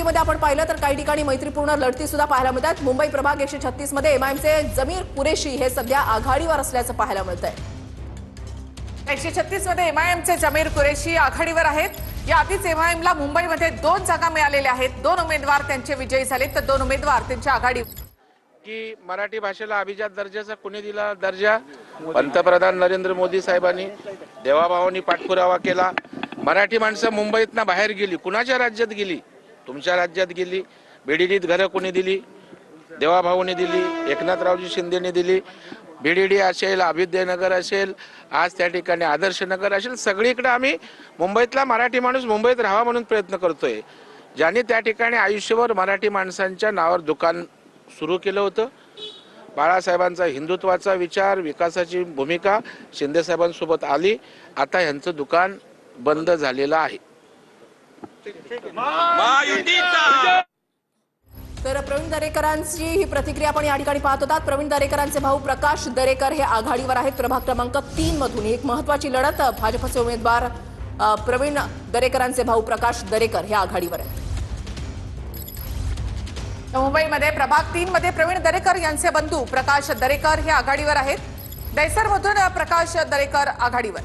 दिल्लीमध्ये आपण पाहिलं तर काही ठिकाणी मैत्रीपूर्ण लढती सुद्धा पाहायला मिळतात। मुंबई प्रभाग 136 मध्ये एमआयएमचे जमीर कुरेशी हे सध्या आघाडीवर असल्याचं पाहायला मिळतंय। 136 मध्ये एमआयएमचे जमीर कुरेशी आघाडीवर आहेत। या आधीच एमआयएमला मुंबईमध्ये 2 जागा मिळालेल्या आहेत। 2 उमेदवार त्यांचे विजयी झाले तर 2 उमेदवार त्यांच्या आघाडीवर। की मराठी भाषेला अभिजात दर्जाचा कोणी दिला दर्जा? पंतप्रधान नरेंद्र मोदी साहेबांनी देवाभावांनी पाठपुरावा केला। मराठी माणसं मुंबईतनं बाहेर गेली, कुणाच्या राज्यात गेली? तुमच्या राज्यात गेली। बीडीडीत घरं कोणी दिली? देवाभाऊंनी दिली, एकनाथरावजी शिंदेने दिली। बीडीडी असेल, अभिद्यनगर असेल, आज त्या ठिकाणी आदर्शनगर असेल, सगळीकडे आम्ही मुंबईतला मराठी माणूस मुंबईत राहावा म्हणून प्रयत्न करतोय। ज्यांनी त्या ठिकाणी आयुष्यभर मराठी माणसांच्या नावावर दुकान सुरू केलं होतं। बाळासाहेबांचा हिंदुत्वाचा विचार, विकासाची भूमिका शिंदे साहेबांसोबत आली। आता यांचं दुकान बंद झालेलं आहे। तर प्रवीण दरेकरांची ही प्रतिक्रिया आपण या ठिकाणी पाहत होतात। प्रवीण दरेकरांचे भाऊ प्रकाश दरेकर हे आघाडीवर आहेत। प्रभाग क्रमांक 3 मधून एक महत्त्वाची लढत। भाजपचे उमेदवार प्रवीण दरेकरांचे भाऊ प्रकाश दरेकर हे आघाडीवर आहेत। मुंबईमध्ये प्रभाग 3 मध्ये प्रवीण दरेकर यांचे बंधू प्रकाश दरेकर हे आघाडीवर आहेत। दैसरमधून प्रकाश दरेकर आघाडीवर।